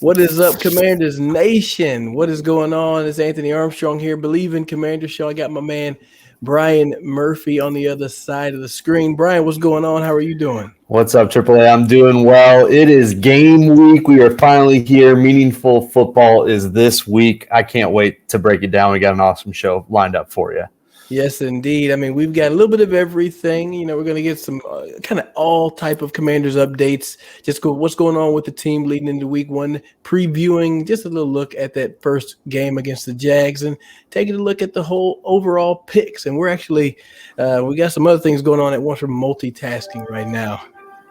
What is up, Commanders Nation? What is going on? It's Anthony Armstrong here, Bleav in Commander Show. I got my man Brian Murphy on the other side of the screen. Brian, what's going on? How are you doing? What's up, AAA? I'm doing well. It is game week. We are finally here. Meaningful football is this week. I can't wait to break it down. We got an awesome show lined up for you. Yes, indeed. I mean, we've got a little bit of everything. We're going to get some kind of all type of Commanders updates. What's going on with the team leading into week one, previewing just a little look at that first game against the Jags and taking a look at the whole overall picks. And we're actually, we got some other things going on at once. We're multitasking right now.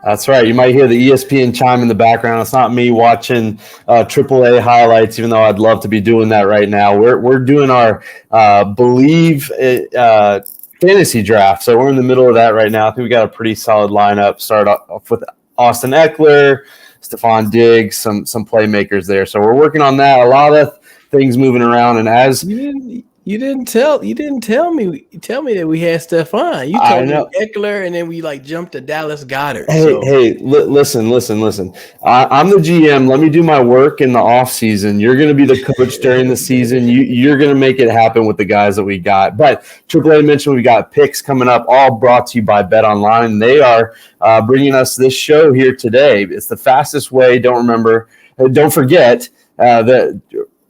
That's right. You might hear the ESPN chime in the background. It's not me watching AAA highlights, even though I'd love to be doing that right now. We're doing our Bleav fantasy draft, so we're in the middle of that right now. I think we got a pretty solid lineup. Start off with Austin Eckler, Stephon Diggs, some playmakers there. So we're working on that. A lot of things moving around, and as You didn't tell me that we had Stephon. You told me Eckler, and then we jumped to Dallas Goedert. Listen. I'm the GM. Let me do my work in the off season. You're going to be the coach during the season. You're going to make it happen with the guys that we got. But AAA mentioned we got picks coming up, all brought to you by Bet Online. They are bringing us this show here today. It's the fastest way. Don't forget that.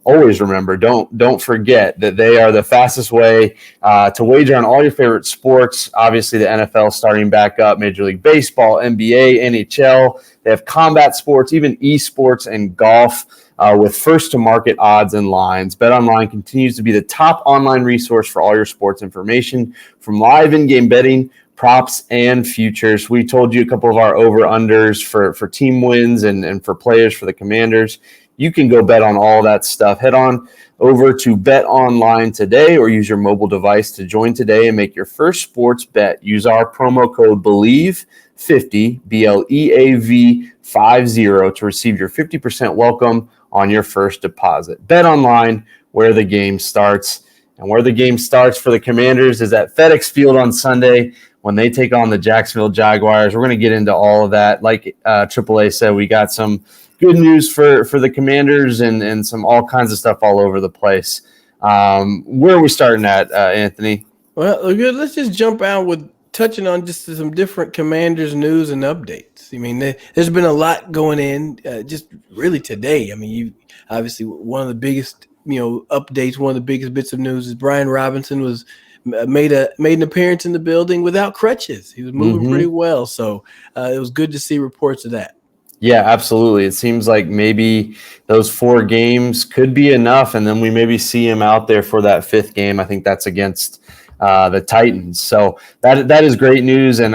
Always remember, don't forget that they are the fastest way to wager on all your favorite sports. Obviously, the NFL starting back up, Major League Baseball, NBA, NHL. They have combat sports, even esports and golf with first-to-market odds and lines. BetOnline continues to be the top online resource for all your sports information, from live in-game betting, props, and futures. We told you a couple of our over-unders for team wins and for players for the Commanders. You can go bet on all that stuff. Head on over to Bet Online today or use your mobile device to join today and make your first sports bet. Use our promo code BLEAV50, BLEAV50 to receive your 50% welcome on your first deposit. Bet Online, where the game starts. And where the game starts for the Commanders is at FedEx Field on Sunday when they take on the Jacksonville Jaguars. We're going to get into all of that. Like AAA said, we got some good news for the Commanders and some all kinds of stuff all over the place. Where are we starting at, Anthony? Well, good. Let's just jump out with touching on just some different Commanders news and updates. I mean, there's been a lot going in just really today. I mean, you obviously one of the biggest updates, one of the biggest bits of news is Brian Robinson was made an appearance in the building without crutches. He was moving pretty well, so it was good to see reports of that. Yeah, absolutely. It seems like maybe those 4 games could be enough, and then we maybe see him out there for that 5th game. I think that's against the Titans. So that is great news. And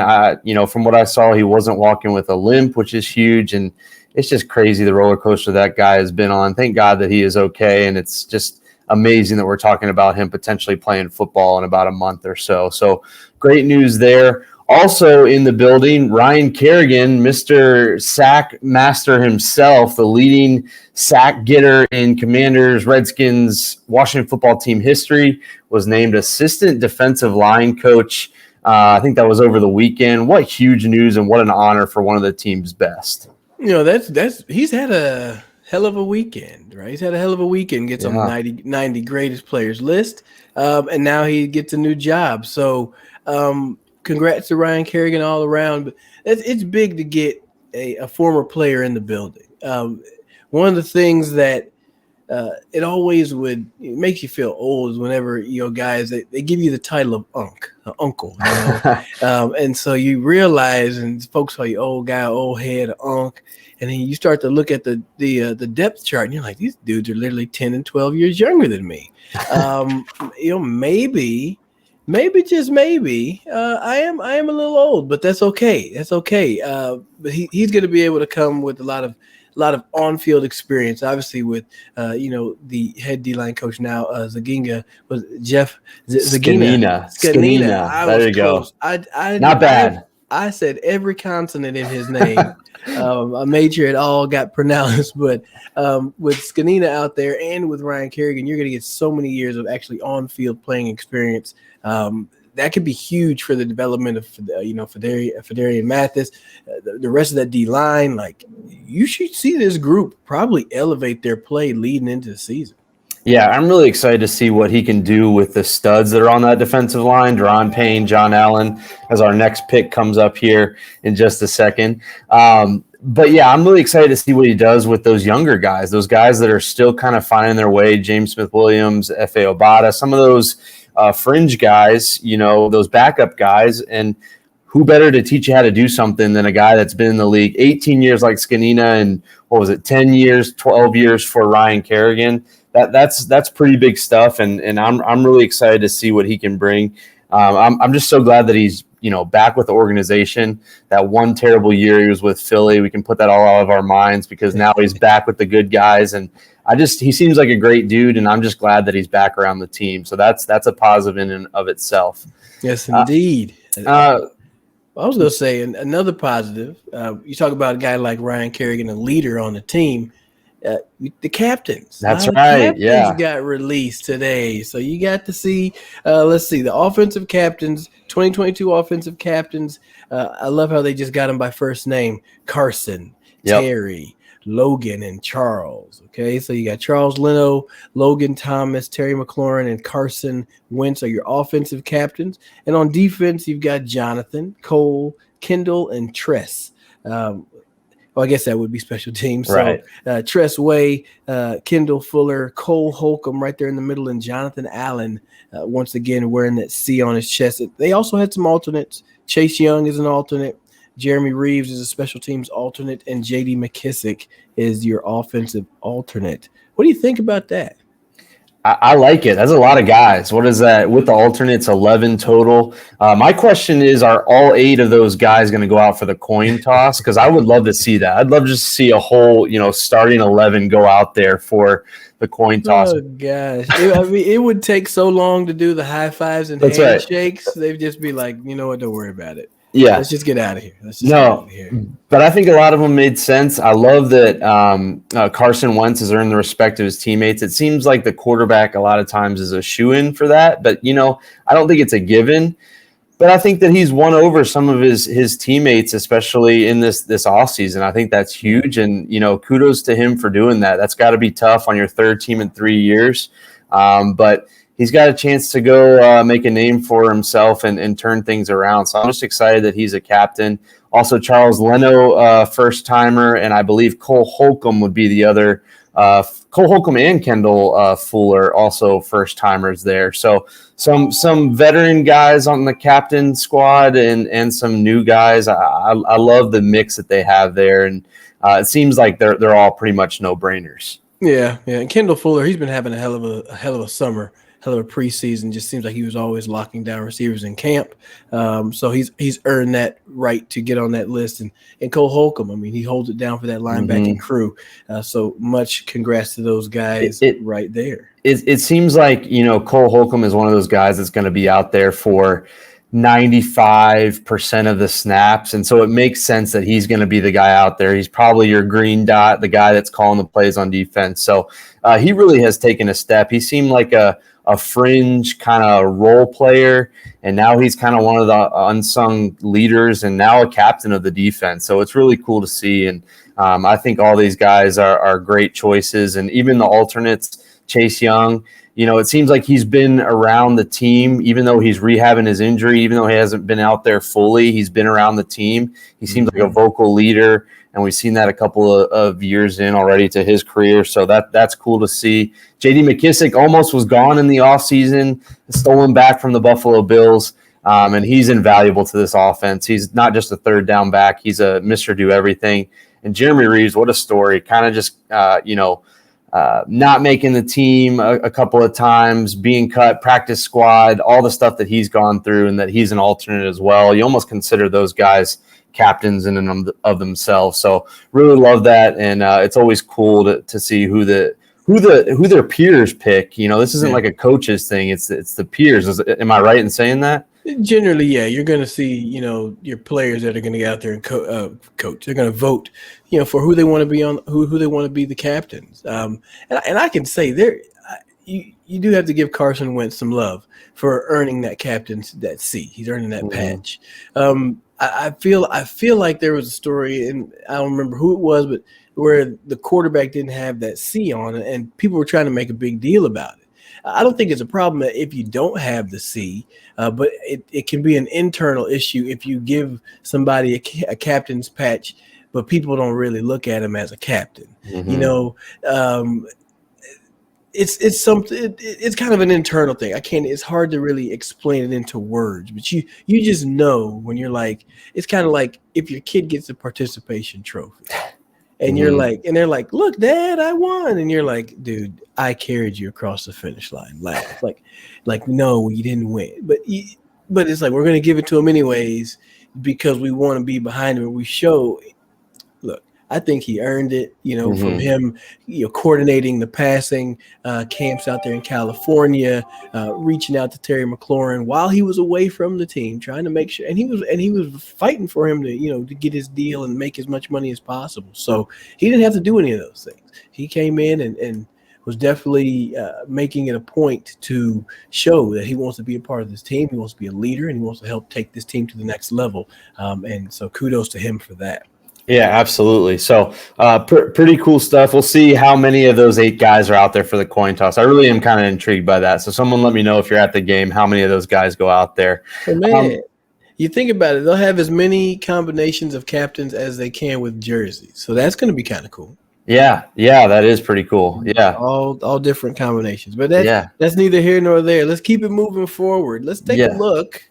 from what I saw, he wasn't walking with a limp, which is huge. And it's just crazy the roller coaster that guy has been on. Thank God that he is okay, and it's just amazing that we're talking about him potentially playing football in about a month or so. So great news there. Also in the building, Ryan Kerrigan, Mr. Sack Master himself, the leading sack getter in Commanders, Redskins, Washington football team history, was named assistant defensive line coach. I think that was over the weekend. What huge news and what an honor for one of the team's best. He's had a hell of a weekend, right? He's had a hell of a weekend, gets on the 90 greatest players list, and now he gets a new job. So, congrats to Ryan Kerrigan all around. But it's big to get a former player in the building. One of the things that it always makes you feel old is whenever guys they give you the title of uncle, and so you realize, and folks call you old guy, old head, unk, and then you start to look at the depth chart, and you're like, these dudes are literally 10 and 12 years younger than me. Maybe just maybe I am a little old, but that's okay. That's okay. But he's going to be able to come with a lot of on-field experience. Obviously, with the head D-line coach now, Zaginga was Jeff Scanina. There you go. Not bad. I said every consonant in his name. I made sure it all got pronounced. But with Scanina out there and with Ryan Kerrigan, you're going to get so many years of actually on-field playing experience. that could be huge for the development of Fedarian Mathis, the rest of that D line. Like, you should see this group probably elevate their play leading into the season. Yeah, I'm really excited to see what he can do with the studs that are on that defensive line. Deron Payne, John Allen, as our next pick comes up here in just a second. But yeah, I'm really excited to see what he does with those younger guys, those guys that are still kind of finding their way. James Smith-Williams, F.A. Obata, some of those fringe guys, those backup guys. And who better to teach you how to do something than a guy that's been in the league 18 years like Scanina and 10 years, 12 years for Ryan Kerrigan. That's pretty big stuff, and I'm really excited to see what he can bring. I'm just so glad that he's back with the organization. That one terrible year he was with Philly, we can put that all out of our minds because now he's back with the good guys, and he seems like a great dude, and I'm just glad that he's back around the team. So that's a positive in and of itself. Yes, indeed. I was going to say another positive. You talk about a guy like Ryan Kerrigan, a leader on the team. The captains. That's right. Yeah, got released today, so you got to see. Let's see the offensive captains, 2022 offensive captains. I love how they just got them by first name: Carson, Terry, Logan, and Charles. Okay, so you got Charles Leno, Logan Thomas, Terry McLaurin, and Carson Wentz are your offensive captains. And on defense, you've got Jonathan, Cole, Kendall, and Tress. Well, I guess that would be special teams. Right. So Tress Way, Kendall Fuller, Cole Holcomb right there in the middle, and Jonathan Allen once again wearing that C on his chest. They also had some alternates. Chase Young is an alternate. Jeremy Reeves is a special teams alternate, and J.D. McKissick is your offensive alternate. What do you think about that? I like it. That's a lot of guys. What is that? With the alternates, 11 total. My question is, are all 8 of those guys going to go out for the coin toss? Because I would love to see that. I'd love just to see a whole, starting 11 go out there for the coin toss. Oh, gosh. It would take so long to do the high fives and handshakes. Right. They'd just be like, you know what, don't worry about it. Yeah. Let's just get out of here. But I think a lot of them made sense. I love that Carson Wentz has earned the respect of his teammates. It seems like the quarterback a lot of times is a shoo-in for that. But, I don't think it's a given. But I think that he's won over some of his teammates, especially in this offseason. I think that's huge. And, kudos to him for doing that. That's got to be tough on your third team in 3 years. But he's got a chance to go make a name for himself and turn things around. So I'm just excited that he's a captain. Also, Charles Leno, first-timer, and I believe Cole Holcomb would be the other. Cole Holcomb and Kendall Fuller, also first-timers there. So some veteran guys on the captain squad and some new guys. I love the mix that they have there, and it seems like they're all pretty much no-brainers. Yeah. And Kendall Fuller, he's been having a hell of a summer. Hell of a preseason. Just seems like he was always locking down receivers in camp. So he's earned that right to get on that list. And Cole Holcomb, he holds it down for that linebacking crew. So much congrats to those guys right there. It seems like, Cole Holcomb is one of those guys that's going to be out there for 95% of the snaps. And so it makes sense that he's going to be the guy out there. He's probably your green dot, the guy that's calling the plays on defense. So he really has taken a step. He seemed like a fringe kind of role player, and now he's kind of one of the unsung leaders and now a captain of the defense. So it's really cool to see. And I think all these guys are great choices. And even the alternates, Chase Young, it seems like he's been around the team, even though he's rehabbing his injury, even though he hasn't been out there fully, he's been around the team. He seems like a vocal leader, and we've seen that a couple of years in already to his career. So that's cool to see. J.D. McKissick almost was gone in the offseason, stolen back from the Buffalo Bills, and he's invaluable to this offense. He's not just a third down back. He's a Mr. Do-Everything. And Jeremy Reeves, what a story. Kind of just, not making the team a couple of times, being cut, practice squad, all the stuff that he's gone through, and that he's an alternate as well. You almost consider those guys captains in and of themselves. So really love that. And it's always cool to see who their peers pick. This isn't like a coach's thing. It's the peers. Am I right in saying that? Generally, yeah, you're going to see, your players that are going to get out there and coach. They're going to vote, for who they want to be on, who they want to be the captains. And I can say you do have to give Carson Wentz some love for earning that that seat. He's earning that patch. I feel like there was a story, and I don't remember who it was, but where the quarterback didn't have that C on it, and people were trying to make a big deal about it. I don't think it's a problem if you don't have the C, but it can be an internal issue if you give somebody a captain's patch, but people don't really look at him as a captain. You know, it's something. It's kind of an internal thing. It's hard to really explain it into words, but you just know when you're like, it's kind of like if your kid gets a participation trophy. And you're like, and they're like, look, Dad, I won. And you're like, dude, I carried you across the finish line. Laugh. Like, no, you didn't win. But it's like, we're going to give it to him anyways because we want to be behind him. And we show, look, I think he earned it, from him, coordinating the passing camps out there in California, reaching out to Terry McLaurin while he was away from the team, trying to make sure, and he was fighting for him to, to get his deal and make as much money as possible. So he didn't have to do any of those things. He came in and was definitely making it a point to show that he wants to be a part of this team. He wants to be a leader, and he wants to help take this team to the next level. And so kudos to him for that. Yeah, absolutely. So pretty cool stuff. We'll see how many of those 8 guys are out there for the coin toss. I really am kind of intrigued by that. So someone let me know if you're at the game, how many of those guys go out there. Hey, man, you think about it, they'll have as many combinations of captains as they can with jerseys. So that's going to be kind of cool. Yeah, that is pretty cool. Yeah. All different combinations. But that's neither here nor there. Let's keep it moving forward. Let's take a look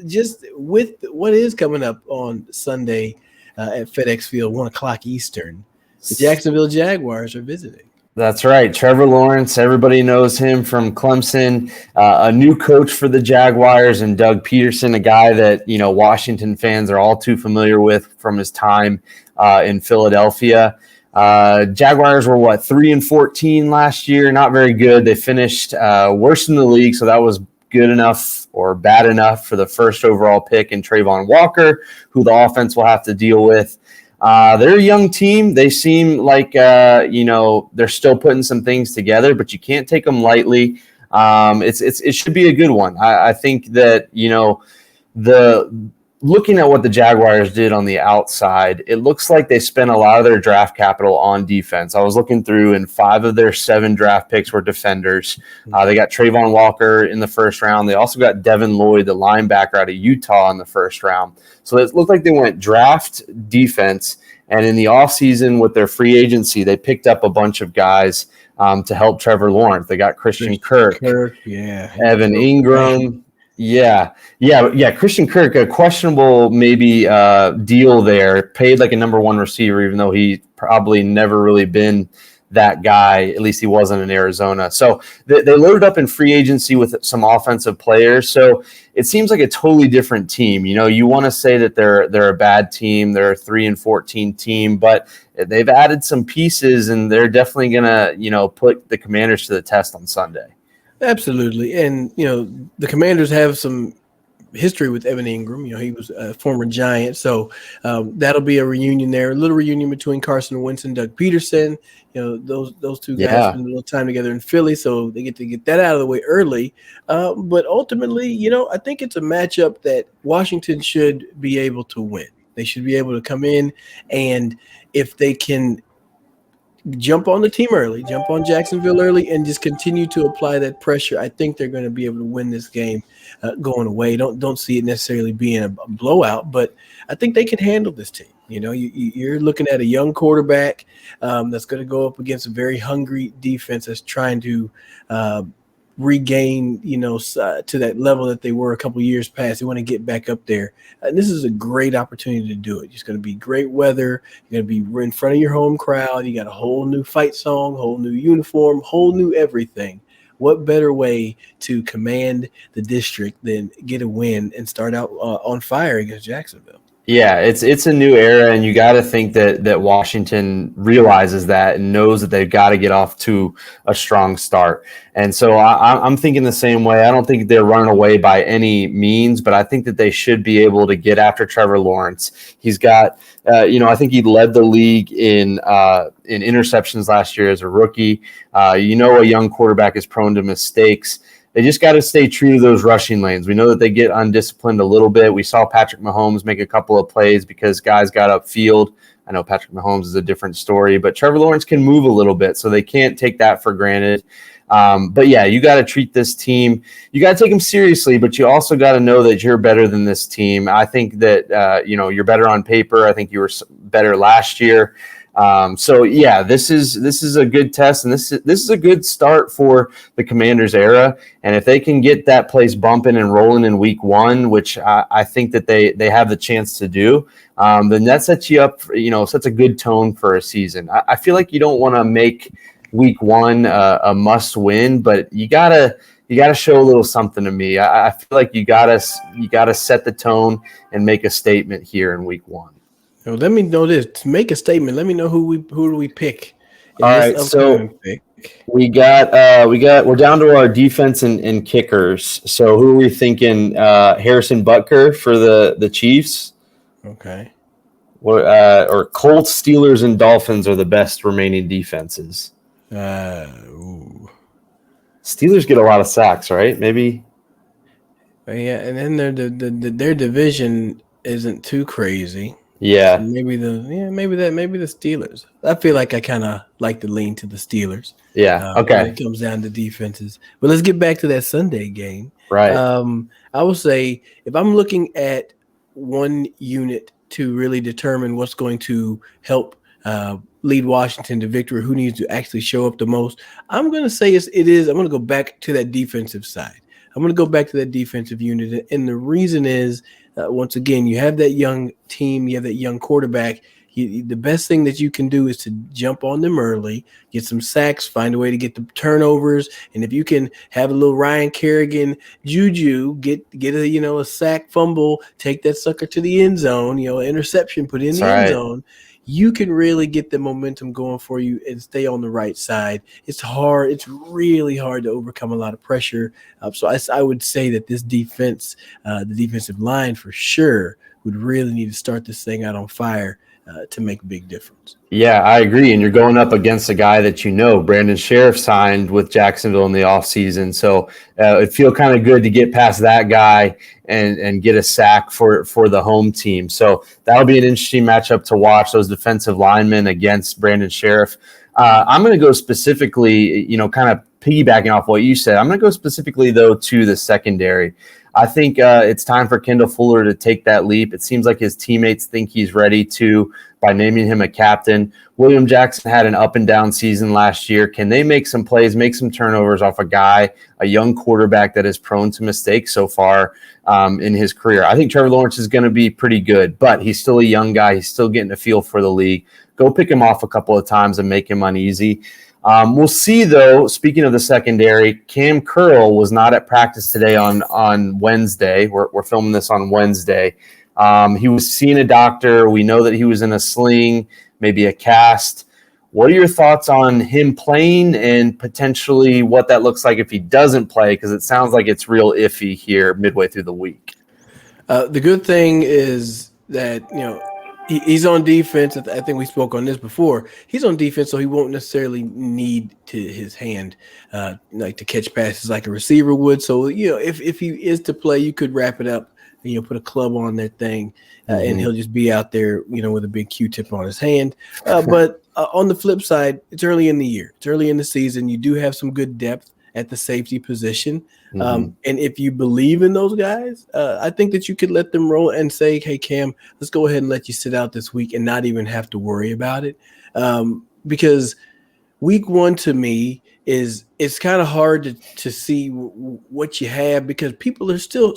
just with what is coming up on Sunday at FedEx Field, 1:00 Eastern. The Jacksonville Jaguars are visiting. That's right. Trevor Lawrence, everybody knows him from Clemson, a new coach for the Jaguars, and Doug Peterson, a guy that, Washington fans are all too familiar with from his time in Philadelphia. Jaguars were 3-14 last year. Not very good. They finished worst in the league. So that was good enough or bad enough for the first overall pick in Trayvon Walker, who the offense will have to deal with. They're a young team. They seem like, they're still putting some things together, but you can't take them lightly. It should be a good one. I think that, looking at what the Jaguars did on the outside, it looks like they spent a lot of their draft capital on defense. I was looking through, and 5 of their 7 draft picks were defenders. They got Trayvon Walker in the first round. They also got Devin Lloyd, the linebacker out of Utah, in the first round. So it looked like they went draft, defense, and in the offseason with their free agency, they picked up a bunch of guys to help Trevor Lawrence. They got Christian Kirk, Evan Ingram. Yeah. Christian Kirk, a questionable maybe deal there, paid like a number 1 receiver, even though he probably never really been that guy. At least he wasn't in Arizona. So they loaded up in free agency with some offensive players. So it seems like a totally different team. You want to say that they're a bad team. They're a 3-14 team, but they've added some pieces, and they're definitely going to, put the Commanders to the test on Sunday. Absolutely. And, the Commanders have some history with Evan Ingram. He was a former Giant. So that'll be a reunion there, a little reunion between Carson Wentz and Doug Peterson. Those two guys spend a little time together in Philly, so they get to get that out of the way early. But ultimately, I think it's a matchup that Washington should be able to win. They should be able to come in, and if they can jump on the team early, jump on Jacksonville early, and just continue to apply that pressure, I think they're going to be able to win this game going away. Don't see it necessarily being a blowout, but I think they can handle this team. You're looking at a young quarterback that's going to go up against a very hungry defense that's trying to regain, to that level that they were a couple years past. They want to get back up there. And this is a great opportunity to do it. It's going to be great weather. You're going to be in front of your home crowd. You got a whole new fight song, whole new uniform, whole new everything. What better way to command the district than get a win and start out on fire against Jacksonville? Yeah, it's a new era, and you got to think that Washington realizes that and knows that they've got to get off to a strong start. And so I'm thinking the same way. I don't think they're running away by any means, but I think that they should be able to get after Trevor Lawrence. He's got, I think he led the league in interceptions last year as a rookie. A young quarterback is prone to mistakes. They just got to stay true to those rushing lanes. We know that they get undisciplined a little bit. We saw Patrick Mahomes make a couple of plays because guys got upfield. I know Patrick Mahomes is a different story, but Trevor Lawrence can move a little bit, so they can't take that for granted. But yeah, you got to treat this team. You got to take them seriously, but you also got to know that you're better than this team. I think that you're better on paper. I think you were better last year. So yeah, this is a good test, and this is a good start for the Commanders era. And if they can get that place bumping and rolling in week 1, which I think that they have the chance to do, then that sets you up for, sets a good tone for a season. I feel like you don't want to make week 1 a must win, but you gotta show a little something to me. I feel like you gotta set the tone and make a statement here in week 1. So let me know this. To make a statement, let me know who do we pick. All right, so we're down to our defense and kickers. So who are we thinking? Harrison Butker for the Chiefs. Okay. Or Colts, Steelers, and Dolphins are the best remaining defenses. Steelers get a lot of sacks, right? Maybe. Yeah, and then their division isn't too crazy. Yeah. So maybe the Steelers. I feel like I kind of like to lean to the Steelers. Yeah. Okay. When it comes down to defenses. But let's get back to that Sunday game. Right. I will say if I'm looking at one unit to really determine what's going to help lead Washington to victory, who needs to actually show up the most, I'm going to say I'm going to go back to that defensive side. I'm going to go back to that defensive unit. And the reason is, once again, you have that young team, you have that young quarterback. The best thing that you can do is to jump on them early, get some sacks, find a way to get the turnovers. And if you can have a little Ryan Kerrigan juju, get a sack, fumble, take that sucker to the end zone, interception, put in the end zone. You can really get the momentum going for you and stay on the right side. It's hard. It's really hard to overcome a lot of pressure. So I would say that this defense, the defensive line for sure, would really need to start this thing out on fire to make a big difference. Yeah, I agree. And you're going up against a guy that Brandon Sheriff signed with Jacksonville in the offseason. So it'd feel kind of good to get past that guy and get a sack for the home team. So that'll be an interesting matchup to watch, those defensive linemen against Brandon Sheriff. I'm going to go specifically, kind of piggybacking off what you said. I'm going to go specifically, though, to the secondary. I think it's time for Kendall Fuller to take that leap. It seems like his teammates think he's ready to by naming him a captain. William Jackson had an up-and-down season last year. Can they make some plays, make some turnovers off a young quarterback that is prone to mistakes so far in his career? I think Trevor Lawrence is going to be pretty good, but he's still a young guy. He's still getting a feel for the league. Go pick him off a couple of times and make him uneasy. We'll see, though, speaking of the secondary, Cam Curl was not at practice today on Wednesday. We're filming this on Wednesday. He was seeing a doctor. We know that he was in a sling, maybe a cast. What are your thoughts on him playing and potentially what that looks like if he doesn't play? Because it sounds like it's real iffy here midway through the week. The good thing is that, he's on defense. I think we spoke on this before. He's on defense, so he won't necessarily need his hand to catch passes like a receiver would. So, if he is to play, you could wrap it up, put a club on that thing, and he'll just be out there, with a big Q-tip on his hand. But on the flip side, it's early in the year. It's early in the season. You do have some good depth at the safety position. And if you believe in those guys, I think that you could let them roll and say, hey, Cam, let's go ahead and let you sit out this week and not even have to worry about it. Because week 1 to me it's kind of hard to see what you have because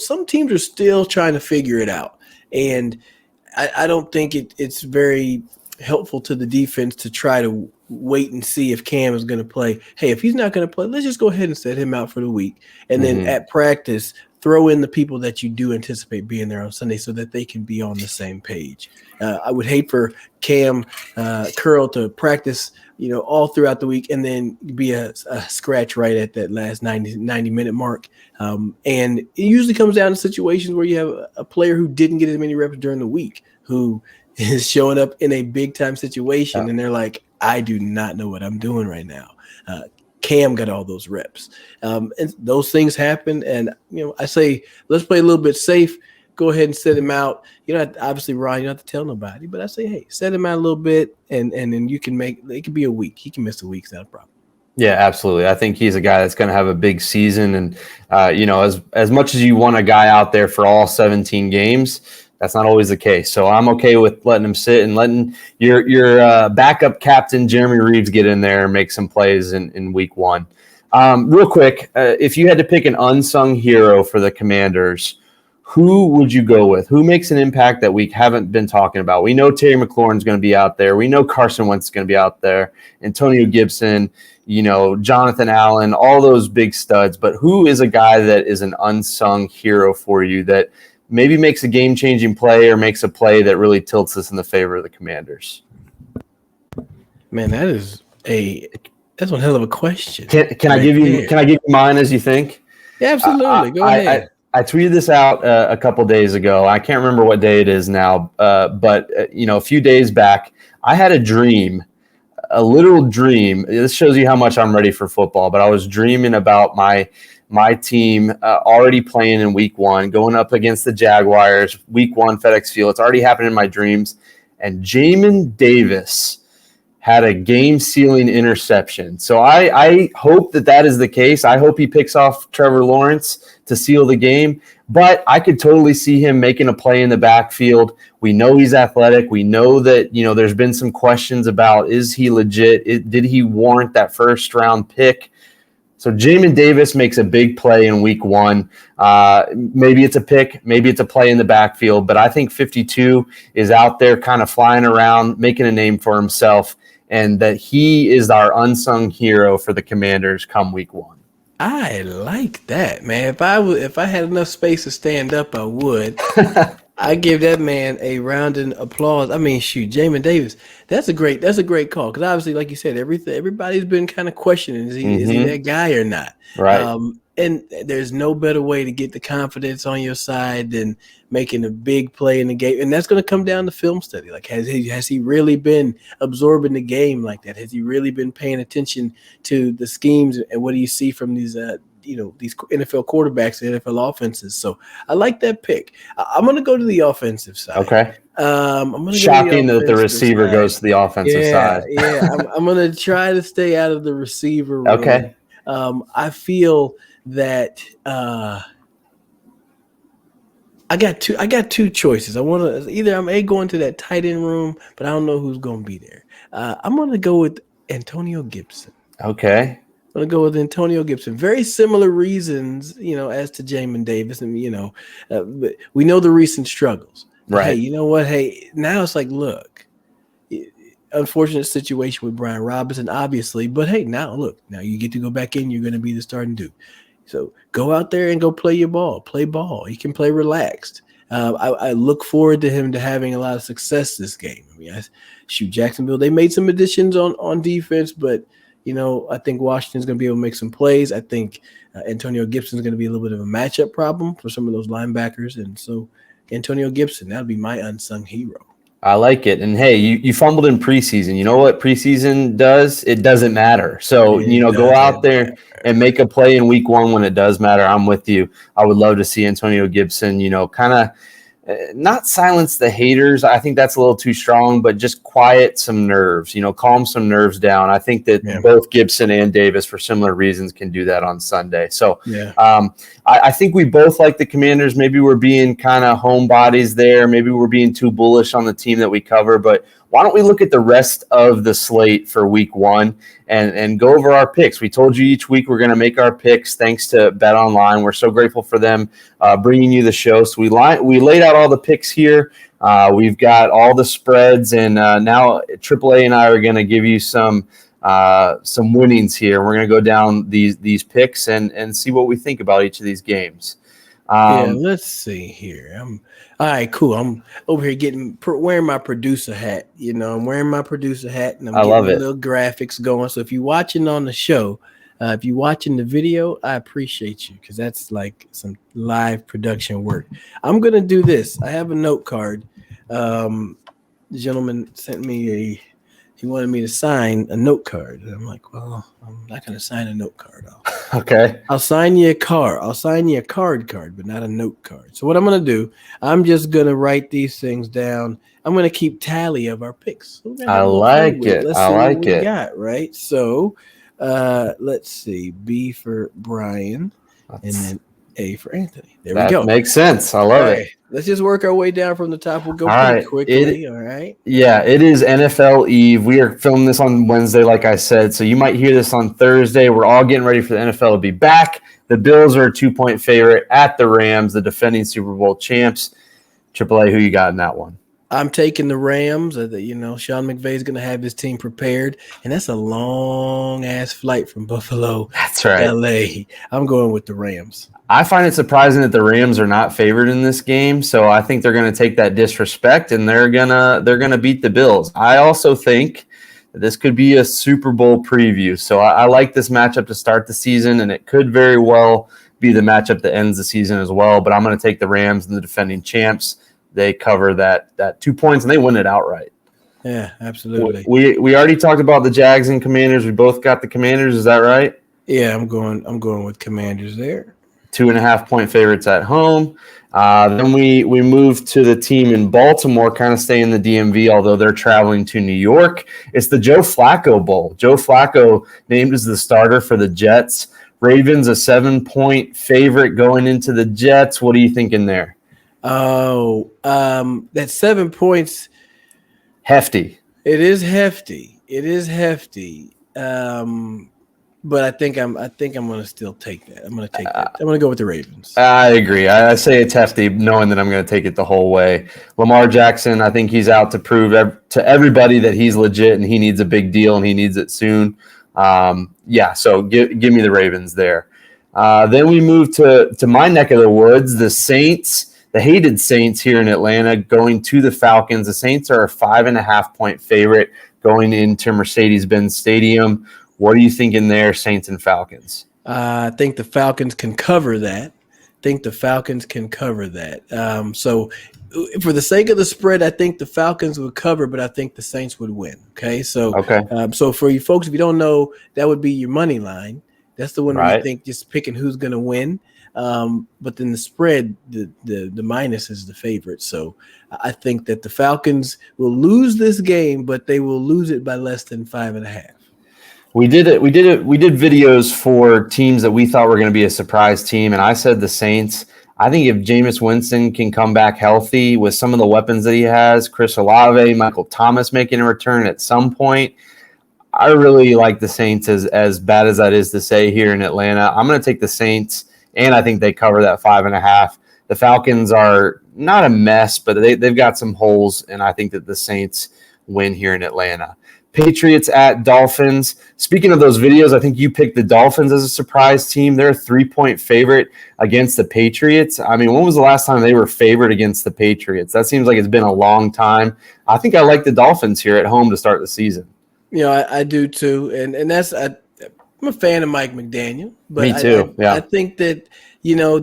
some teams are still trying to figure it out. And I don't think it's very helpful to the defense to try to wait and see if Cam is going to play. Hey, if he's not going to play, let's just go ahead and set him out for the week. And then at practice, throw in the people that you do anticipate being there on Sunday so that they can be on the same page. I would hate for Cam Curl to practice, all throughout the week and then be a scratch right at that last 90-minute mark. And it usually comes down to situations where you have a player who didn't get as many reps during the week, who is showing up in a big-time situation, and they're like, I do not know what I'm doing right now. Cam got all those reps. And those things happen. And, I say, let's play a little bit safe. Go ahead and set him out. Obviously, Ron, you don't have to tell nobody. But I say, hey, set him out a little bit, and then you can it could be a week. He can miss a week. It's not a problem. Yeah, absolutely. I think he's a guy that's going to have a big season. And, as much as you want a guy out there for all 17 games, that's not always the case. So I'm okay with letting him sit and letting your backup captain, Jeremy Reeves, get in there and make some plays in week one. Real quick, if you had to pick an unsung hero for the Commanders, who would you go with? Who makes an impact that we haven't been talking about? We know Terry McLaurin's going to be out there. We know Carson Wentz is going to be out there. Antonio Gibson, Jonathan Allen, all those big studs. But who is a guy that is an unsung hero for you that maybe makes a game-changing play or makes a play that really tilts us in the favor of the Commanders? Man, that's one hell of a question. Can I give you mine as you think? Yeah, absolutely. Go ahead. I tweeted this out a couple days ago. I can't remember what day it is now, but a few days back, I had a dream, a literal dream. This shows you how much I'm ready for football. But I was dreaming about my team already playing in week one, going up against the Jaguars, week one, FedEx Field. It's already happened in my dreams. And Jamin Davis had a game-sealing interception. So I hope that is the case. I hope he picks off Trevor Lawrence to seal the game. But I could totally see him making a play in the backfield. We know he's athletic. We know that, there's been some questions about, is he legit? Did he warrant that first-round pick? So Jamin Davis makes a big play in week one. Maybe it's a pick, maybe it's a play in the backfield, but I think 52 is out there kind of flying around, making a name for himself, and that he is our unsung hero for the Commanders come week one. I like that, man. If I had enough space to stand up, I would. I give that man a round of applause. I mean, shoot, Jamin Davis. That's a great call, because obviously, like you said, everybody's been kind of questioning is he that guy or not, right? And there's no better way to get the confidence on your side than making a big play in the game, and that's going to come down to film study. Like, has he really been absorbing the game like that? Has he really been paying attention to the schemes, and what do you see from these these NFL quarterbacks and NFL offenses? So I like that pick. I'm going to go to the offensive side. Okay. I'm shocking that the receiver goes to the offensive side. Yeah. I'm going to try to stay out of the receiver room. Okay. I feel that I got two choices. I want to either I'm going to that tight end room, but I don't know who's going to be there. I'm going to go with Antonio Gibson. Okay. I'm going to go with Antonio Gibson. Very similar reasons, as to Jamin Davis. And, but we know the recent struggles. Right. Hey, you know what? Hey, now it's like, look, unfortunate situation with Brian Robinson, obviously. But, hey, now you get to go back in. You're going to be the starting dude. So go out there and go play your ball. Play ball. He can play relaxed. I look forward to him to having a lot of success this game. I mean, Jacksonville, they made some additions on defense, but – I think Washington's going to be able to make some plays. I think Antonio Gibson's going to be a little bit of a matchup problem for some of those linebackers. And so Antonio Gibson, that'll be my unsung hero. I like it. And, hey, you fumbled in preseason. You know what preseason does? It doesn't matter. So, go out there and make a play in week one when it does matter. I'm with you. I would love to see Antonio Gibson, kind of not silence the haters. I think that's a little too strong, but just quiet some nerves, calm some nerves down. I think that both Gibson and Davis, for similar reasons, can do that on Sunday. So I think we both like the Commanders. Maybe we're being kind of homebodies there. Maybe we're being too bullish on the team that we cover, but why don't we look at the rest of the slate for week one and go over our picks? We told you each week we're going to make our picks thanks to Bet Online. We're so grateful for them bringing you the show. So we laid out all the picks here. We've got all the spreads, and now AAA and I are going to give you some winnings here. We're going to go down these picks and see what we think about each of these games. Yeah, let's see here. All right, cool. I'm over here wearing my producer hat. I'm wearing my producer hat, and I'm getting the little graphics going. So if you're watching on the show, if you're watching the video, I appreciate you because that's like some live production work. I'm gonna do this. I have a note card. The gentleman sent me he wanted me to sign a note card. And I'm like, well, I'm not going to sign a note card. Okay. I'll sign you a card. I'll sign you a card, but not a note card. So what I'm going to do, I'm just going to write these things down. I'm going to keep tally of our picks. I like it. Let's see what we got, right? So let's see. B for Brian and then A for Anthony. There we go. That makes sense. I love it. Let's just work our way down from the top. We'll go pretty quickly. All right. Yeah, it is NFL Eve. We are filming this on Wednesday, like I said. So you might hear this on Thursday. We're all getting ready for the NFL to be back. The Bills are a 2-point favorite at the Rams, the defending Super Bowl champs. AAA, who you got in that one? I'm taking the Rams. Sean McVay is going to have his team prepared, and that's a long-ass flight from Buffalo to L.A. I'm going with the Rams. I find it surprising that the Rams are not favored in this game, so I think they're going to take that disrespect and they're gonna beat the Bills. I also think that this could be a Super Bowl preview, so I like this matchup to start the season, and it could very well be the matchup that ends the season as well. But I'm going to take the Rams and the defending champs. They cover that 2 points and they win it outright. Yeah, absolutely. We already talked about the Jags and Commanders. We both got the Commanders. Is that right? Yeah, I'm going with Commanders there. 2.5-point favorites at home. Then we move to the team in Baltimore, kind of stay in the DMV, although they're traveling to New York. It's the Joe Flacco Bowl. Joe Flacco named as the starter for the Jets. Ravens a 7-point favorite going into the Jets. What are you thinking there? Oh, that 7 points. Hefty. It is hefty. But I think I'm going to still take that. I'm going to take that. I'm going to go with the Ravens. I agree. I say it's hefty, knowing that I'm going to take it the whole way. Lamar Jackson, I think he's out to prove to everybody that he's legit and he needs a big deal and he needs it soon. So give me the Ravens there. Then we move to my neck of the woods, the Saints, the hated Saints here in Atlanta, going to the Falcons. The Saints are a 5.5-point favorite going into Mercedes-Benz Stadium. What are you thinking there, Saints and Falcons? I think the Falcons can cover that. So for the sake of the spread, I think the Falcons would cover, but I think the Saints would win. Okay. So for you folks, if you don't know, that would be your money line. That's the one where you think just picking who's going to win. But then the spread, the minus is the favorite. So I think that the Falcons will lose this game, but they will lose it by less than 5.5. We did videos for teams that we thought were going to be a surprise team, and I said the Saints. I think if Jameis Winston can come back healthy with some of the weapons that he has, Chris Olave, Michael Thomas making a return at some point, I really like the Saints as bad as that is to say here in Atlanta. I'm going to take the Saints, and I think they cover that 5.5. The Falcons are not a mess, but they've got some holes, and I think that the Saints win here in Atlanta. Patriots at Dolphins. Speaking of those videos, I think you picked the Dolphins as a surprise team. They're a 3-point favorite against the Patriots. I mean, when was the last time they were favored against the Patriots? That seems like it's been a long time. I think I like the Dolphins here at home to start the season. I do too. And that's I'm a fan of Mike McDaniel. But Me too. I think that,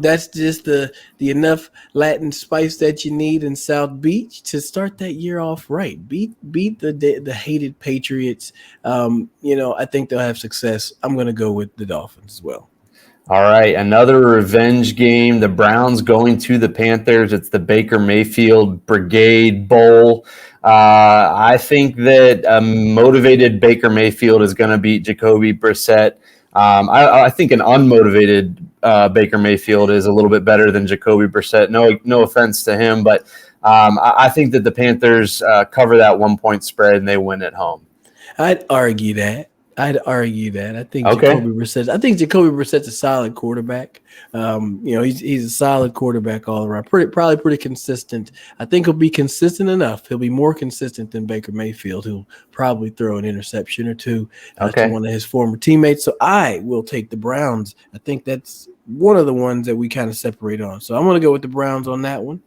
that's just the enough Latin spice that you need in South Beach to start that year off right. Beat the hated Patriots. I think they'll have success. I'm going to go with the Dolphins as well. All right, another revenge game. The Browns going to the Panthers. It's the Baker Mayfield Brigade Bowl. I think that a motivated Baker Mayfield is going to beat Jacoby Brissett. I think an unmotivated Baker Mayfield is a little bit better than Jacoby Brissett. No offense to him, but I think that the Panthers cover that 1-point spread and they win at home. I'd argue that. I'd argue that. I think Okay. Jacoby Brissett's a solid quarterback. He's a solid quarterback all around. Probably pretty consistent. I think he'll be consistent enough. He'll be more consistent than Baker Mayfield, who'll probably throw an interception or two to one of his former teammates. So I will take the Browns. I think that's one of the ones that we kind of separate on. So I'm going to go with the Browns on that one.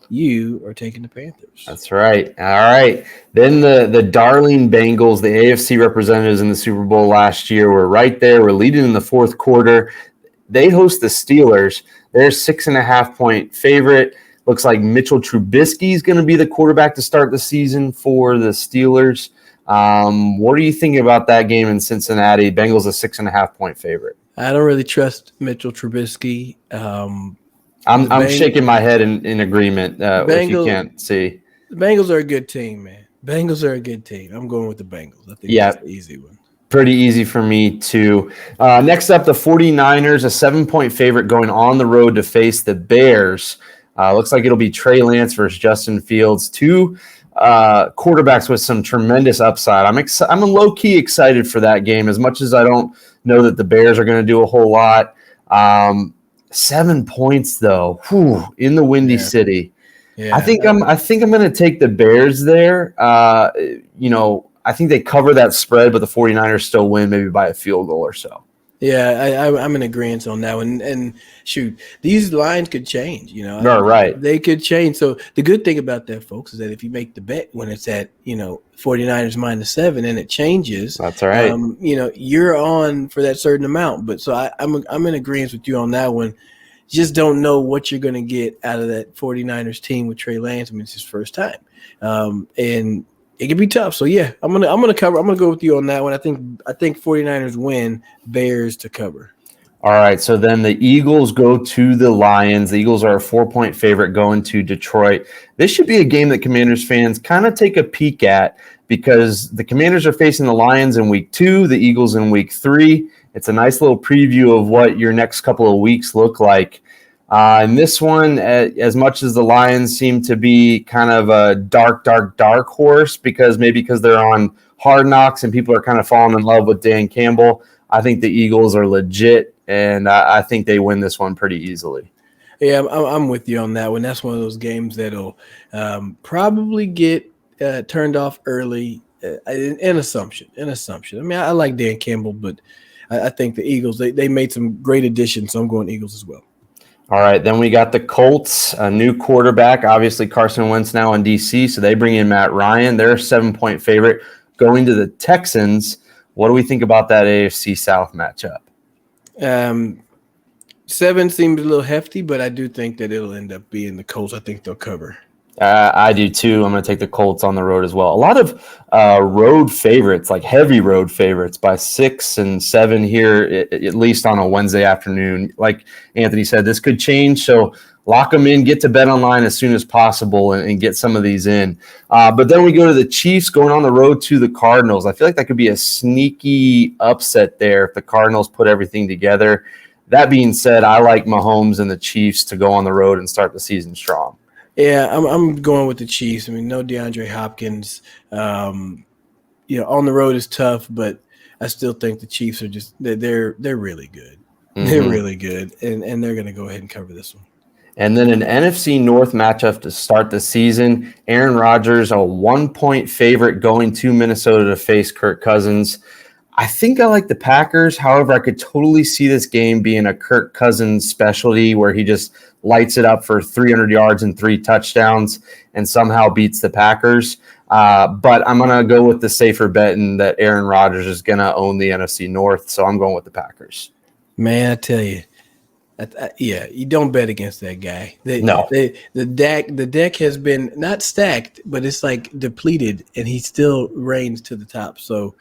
You are taking the Panthers. That's right. All right. Then the darling Bengals, the AFC representatives in the Super Bowl last year, were right there. We're leading in the fourth quarter. They host the Steelers. They're 6.5-point favorite. Looks like Mitchell Trubisky is going to be the quarterback to start the season for the Steelers. What are you thinking about that game in Cincinnati? Bengals a 6.5-point favorite. I don't really trust Mitchell Trubisky. I'm shaking my head in agreement. If you can't see, the Bengals are a good team, man. Bengals are a good team. I'm going with the Bengals. I think that's an easy one. Pretty easy for me too. Next up, the 49ers, a 7-point favorite going on the road to face the Bears. Looks like it'll be Trey Lance versus Justin Fields. Two quarterbacks with some tremendous upside. I'm low-key excited for that game, as much as I don't know that the Bears are going to do a whole lot. 7 points though, in the Windy City. Yeah. I think I'm going to take the Bears there. I think they cover that spread, but the 49ers still win, maybe by a field goal or so. Yeah, I'm in agreement on that one. And shoot, these lines could change, Right. They could change. So the good thing about that, folks, is that if you make the bet when it's at, 49ers -7 and it changes, that's all right. You're on for that certain amount. But so I'm in agreement with you on that one. Just don't know what you're going to get out of that 49ers team with Trey Lance. I mean, it's his first time. And it could be tough. So yeah, I'm gonna cover. I'm gonna go with you on that one. I think 49ers win, Bears to cover. All right. So then the Eagles go to the Lions. The Eagles are a 4-point favorite going to Detroit. This should be a game that Commanders fans kind of take a peek at, because the Commanders are facing the Lions in week 2, the Eagles in week 3. It's a nice little preview of what your next couple of weeks look like. In this one, as much as the Lions seem to be kind of a dark horse because they're on Hard Knocks and people are kind of falling in love with Dan Campbell, I think the Eagles are legit, and I think they win this one pretty easily. Yeah, I'm with you on that one. That's one of those games that'll probably get turned off early. An assumption. I mean, I like Dan Campbell, but I think the Eagles, they made some great additions, so I'm going Eagles as well. All right, then we got the Colts, a new quarterback. Obviously, Carson Wentz now in D.C., so they bring in Matt Ryan. They're a 7-point favorite going to the Texans. What do we think about that AFC South matchup? 7 seems a little hefty, but I do think that it'll end up being the Colts. I think they'll cover. I do too. I'm going to take the Colts on the road as well. A lot of road favorites, like heavy road favorites, by 6 and 7 here, at least on a Wednesday afternoon. Like Anthony said, this could change. So lock them in, get to Bet Online as soon as possible, and get some of these in. But then we go to the Chiefs going on the road to the Cardinals. I feel like that could be a sneaky upset there if the Cardinals put everything together. That being said, I like Mahomes and the Chiefs to go on the road and start the season strong. Yeah, I'm going with the Chiefs. I mean, no DeAndre Hopkins. On the road is tough, but I still think the Chiefs are they're really good. Mm-hmm. They're really good, and they're going to go ahead and cover this one. And then an NFC North matchup to start the season. Aaron Rodgers, a 1-point favorite going to Minnesota to face Kirk Cousins. I think I like the Packers. However, I could totally see this game being a Kirk Cousins specialty where he just lights it up for 300 yards and 3 touchdowns and somehow beats the Packers. But I'm going to go with the safer bet in that Aaron Rodgers is going to own the NFC North, so I'm going with the Packers. Man, I tell you, you don't bet against that guy. The deck has been not stacked, but it's like depleted, and he still reigns to the top. So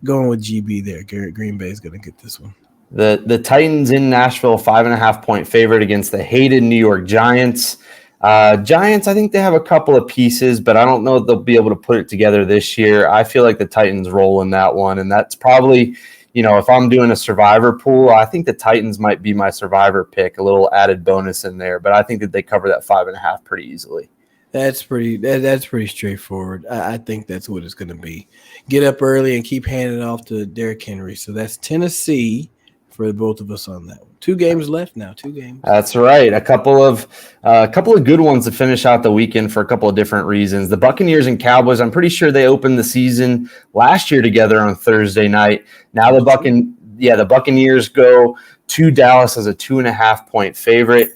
going with GB there. Green Bay is going to get this one. The Titans in Nashville, 5.5-point favorite against the hated New York Giants. Giants, I think they have a couple of pieces, but I don't know if they'll be able to put it together this year. I feel like the Titans roll in that one, and that's probably, if I'm doing a survivor pool, I think the Titans might be my survivor pick, a little added bonus in there, but I think that they cover that 5.5 pretty easily. That's pretty straightforward. I think that's what it's going to be. Get up early and keep handing it off to Derrick Henry. So that's Tennessee for both of us on that one. 2 games left now. 2 games. That's right. A couple of good ones to finish out the weekend for a couple of different reasons. The Buccaneers and Cowboys. I'm pretty sure they opened the season last year together on Thursday night. Now the Buccaneers go to Dallas as a 2.5-point favorite.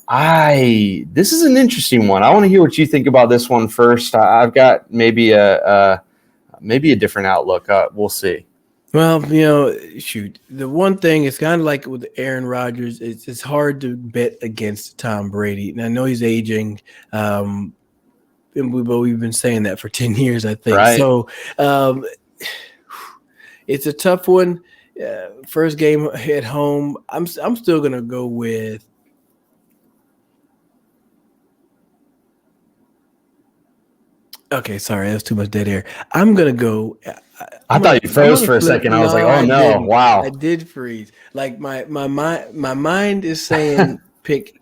This is an interesting one. I want to hear what you think about this one first. I've got maybe a different outlook. We'll see. Well, shoot. The one thing is kind of like with Aaron Rodgers. It's hard to bet against Tom Brady. And I know he's aging. And we've been saying that for 10 years, I think. Right. So it's a tough one. First game at home. I'm still gonna go with. Okay, sorry, that was too much dead air. I'm gonna go. I thought you froze for a second. I was like, "Oh no, wow!" I did freeze. Like my mind is saying pick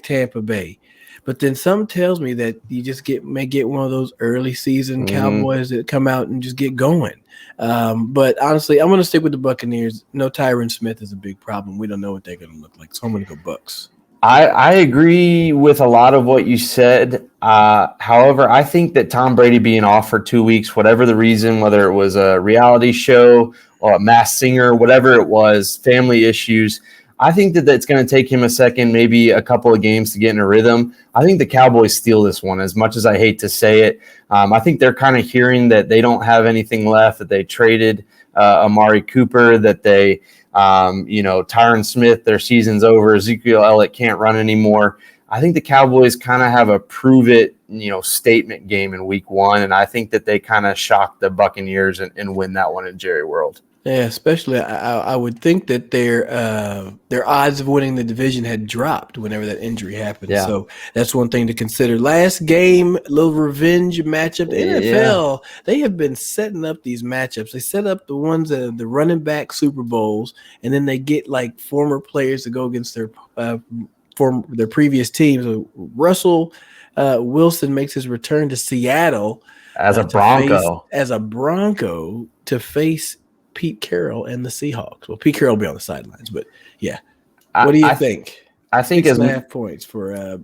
Tampa Bay, but then something tells me that you just may get one of those early season Cowboys that come out and just get going. But honestly, I'm gonna stick with the Buccaneers. No, Tyron Smith is a big problem. We don't know what they're gonna look like, so I'm gonna go Bucks. I agree with a lot of what you said. However, I think that Tom Brady being off for 2 weeks, whatever the reason, whether it was a reality show or a Masked Singer, whatever it was, family issues, I think that it's going to take him a second, maybe a couple of games to get in a rhythm. I think the Cowboys steal this one, as much as I hate to say it. I think they're kind of hearing that they don't have anything left, that they traded Amari Cooper, that they Tyron Smith, their season's over. Ezekiel Elliott can't run anymore. I think the Cowboys kind of have a prove it, statement game in week 1. And I think that they kind of shock the Buccaneers and win that one in Jerry World. Yeah, especially I would think that their odds of winning the division had dropped whenever that injury happened. Yeah. So that's one thing to consider. Last game, a little revenge matchup. The NFL, they have been setting up these matchups. They set up the ones that the running back Super Bowls, and then they get like former players to go against their previous teams. So Russell Wilson makes his return to Seattle as a Bronco to face Pete Carroll and the Seahawks. Well, Pete Carroll will be on the sidelines, but yeah. What do you think? I think 6.5 points for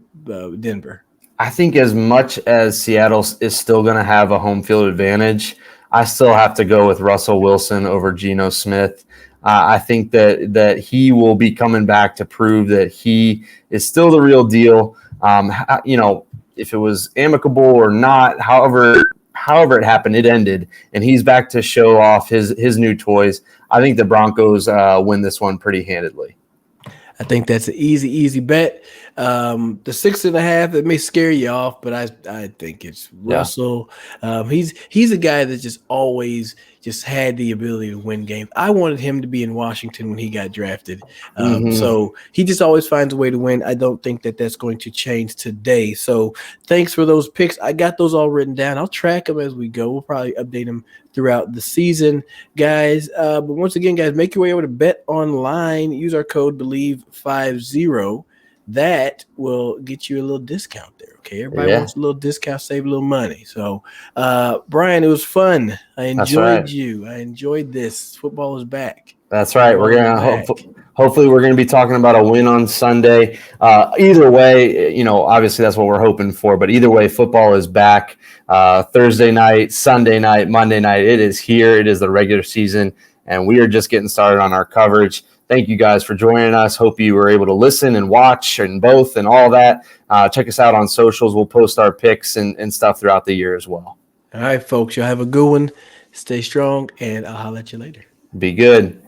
Denver. I think as much as Seattle is still going to have a home field advantage, I still have to go with Russell Wilson over Geno Smith. I think that he will be coming back to prove that he is still the real deal. If it was amicable or not, however it happened, it ended, and he's back to show off his new toys. I think the Broncos win this one pretty handedly. I think that's an easy bet. The 6.5, it may scare you off, but I think it's Russell. He's a guy that just always just had the ability to win games. I wanted him to be in Washington when he got drafted. So he just always finds a way to win. I don't think that that's going to change today. So thanks for those picks. I got those all written down. I'll track them as we go. We'll probably update them throughout the season, guys. But once again, guys, make your way over to Bet Online. Use our code Bleav50. That will get you a little discount there. Okay, everybody wants a little discount, save a little money. So, Brian, it was fun. I enjoyed you. I enjoyed this. Football is back. That's right. We're gonna hopefully we're gonna be talking about a win on Sunday. Either way, obviously that's what we're hoping for. But either way, football is back. Thursday night, Sunday night, Monday night. It is here. It is the regular season, and we are just getting started on our coverage. Thank you guys for joining us. Hope you were able to listen and watch and both and all that. Check us out on socials. We'll post our picks and stuff throughout the year as well. All right, folks. Y'all have a good one. Stay strong, and I'll holler at you later. Be good.